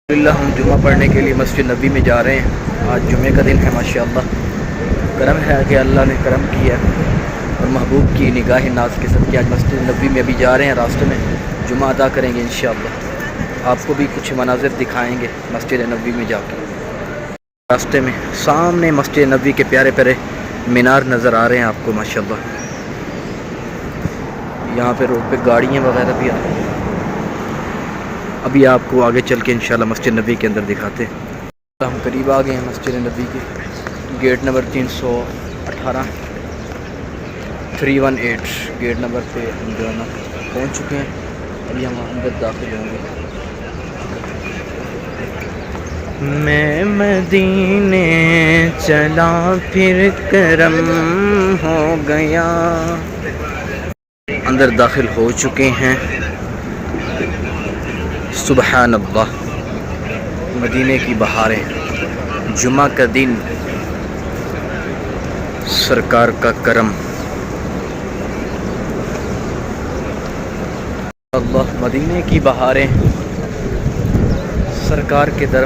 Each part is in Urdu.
الحمدللہ ہم جمعہ پڑھنے کے لیے مسجد نبی میں جا رہے ہیں۔ آج جمعے کا دن ہے، ماشاءاللہ کرم ہے کہ اللہ نے کرم کیا اور محبوب کی نگاہ ناز کے صدقے آج مسجد نبی میں ابھی جا رہے ہیں۔ راستے میں جمعہ ادا کریں گے انشاءاللہ۔ آپ کو بھی کچھ مناظر دکھائیں گے مسجد نبی میں جا کے۔ راستے میں سامنے مسجد نبی کے پیارے پیارے مینار نظر آ رہے ہیں آپ کو ماشاءاللہ۔ یہاں پہ روڈ پہ گاڑیاں وغیرہ بھی آ رہی ہیں۔ ابھی آپ کو آگے چل کے انشاءاللہ مسجد نبی کے اندر دکھاتے ہیں۔ ہم قریب آ گئے ہیں مسجد نبی کے، گیٹ نمبر 318 318 گیٹ نمبر پہ ہم جو ہے نا پہنچ چکے ہیں۔ ابھی ہم اندر داخل ہوں گے۔ میں مدینے چلا پھر کرم ہو گیا، اندر داخل ہو چکے ہیں۔ سبحان اللہ، مدینے کی بہاریں، جمعہ کا دن، سرکار کا کرم۔ اللہ، مدینے کی بہاریں، سرکار کے در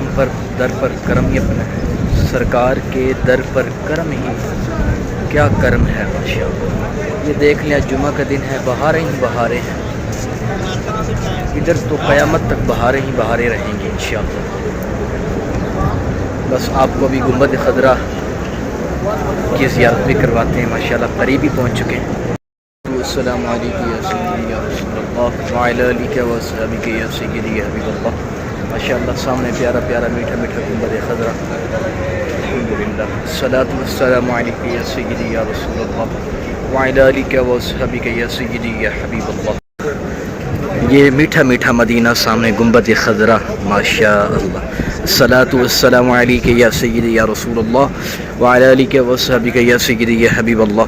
پر کرم ہی اپنا ہے۔ سرکار کے در پر کرم ہی کیا کرم ہے ماشاءاللہ۔ یہ دیکھ لیں، جمعہ کا دن ہے، بہاریں ہی بہاریں ہیں۔ ادھر تو قیامت تک بہاریں ہی بہاریں رہیں گی انشاءاللہ۔ بس آپ کو ابھی گنبد خضرا کی زیارت بھی کرواتے ہیں ماشاءاللہ، قریب ہی پہنچ چکے ہیں۔ السلام علیکم یا سیدی یا رسول اللہ وعلی آلک و اصحابک یا سیدی یا حبیب اللہ۔ ماشاءاللہ سامنے پیارا پیارا میٹھا میٹھا گنبد خضرا، الحمدللہ۔ الصلاۃ والسلام علیک یا سیدی یا رسول اللہ وعلی آلک و اصحابک یا سیدی یا حبیب اللہ۔ یہ میٹھا میٹھا مدینہ، سامنے گنبد خضرا ماشاءاللہ۔ الصلاۃ والسلام علیک یا سیدی یا رسول اللہ وعلی آلک و اصحابک یا سیدی یا حبیب اللہ۔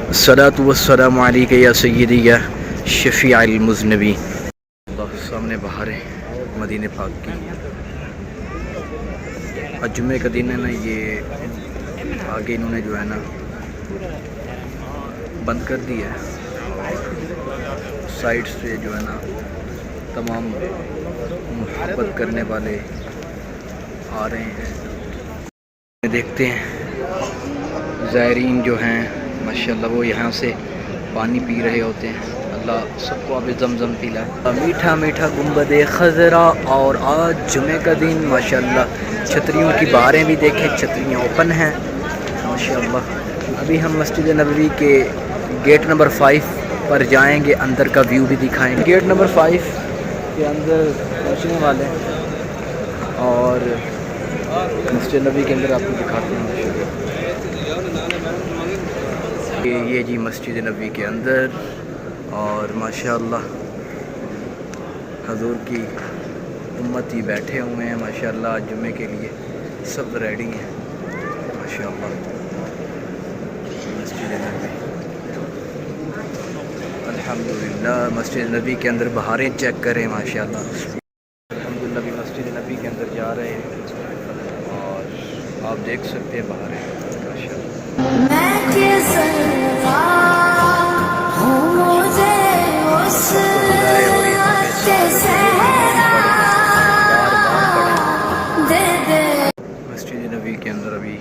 الصلاۃ والسلام علیک یا سیدی یا شفیع المذنبین۔ اللہ، سامنے بہاریں مدینہ پاک کی۔ آج جمعے کا دن ہے نا، یہ آگے انہوں نے جو ہے نا بند کر دیا ہے، سائڈ سے جو ہے نا تمام محبت کرنے والے آ رہے ہیں۔ دیکھتے ہیں زائرین جو ہیں ماشاءاللہ، وہ یہاں سے پانی پی رہے ہوتے ہیں۔ اللہ سب کو آب زمزم پلائے۔ میٹھا میٹھا گنبد خضرا، اور آج جمعے کا دن ماشاءاللہ چھتریوں کی بہاریں بھی دیکھیں، چھتریاں اوپن ہیں ماشاءاللہ۔ ابھی ہم مسجد نبوی کے گیٹ نمبر 5 پر جائیں گے، اندر کا ویو بھی دکھائیں گے۔ گیٹ نمبر 5 کے اندر پہنچنے والے ہیں اور مسجد نبی کے اندر آپ کو دکھاتے ہیں۔ یہ جی مسجد نبی کے اندر، اور ماشاءاللہ حضور کی امتی بیٹھے ہوئے ہیں ماشاءاللہ۔ آج جمعے کے لیے سب ریڈی ہیں ماشاءاللہ۔ مسجد نبی، الحمدللہ مسجد نبی کے اندر بہاریں چیک کریں ماشاءاللہ۔ الحمدللہ بھی مسجد نبی کے اندر جا رہے ہیں اور آپ دیکھ سکتے ہیں بہاریں ماشاءاللہ۔ مسجد نبی کے اندر ابھی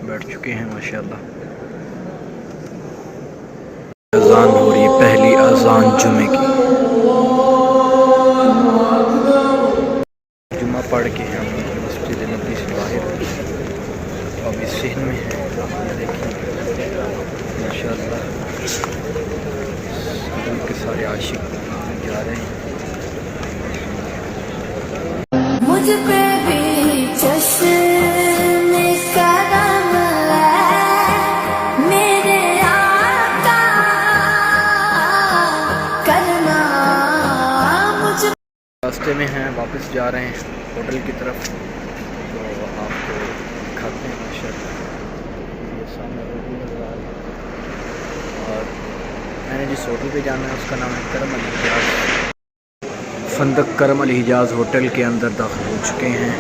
بیٹھ چکے ہیں ماشاءاللہ۔ اذان ہو رہی، پہلی اذان جمعے کی۔ جمعہ پڑھ کے ہم مسجد نبی سے باہر ابھی صحن میں ہیں، دیکھیں ماشاءاللہ حضور کے سارے عاشق جا رہے ہیں۔ مجھ پہ بھی چشم کرم ہے میرے آقا، کرنا مجھ۔ راستے میں ہیں، واپس جا رہے ہیں ہوٹل کی طرف، تو آپ کو دکھاتے ہیں ماشاءاللہ۔ یہ سامنے ہوٹل نظر آ رہا ہے، اور میں نے جس ہوٹل پہ جانا ہے اس کا نام ہے کرم الحجاز، فندق کرم الحجاز ہوٹل کے اندر داخل ہو چکے ہیں۔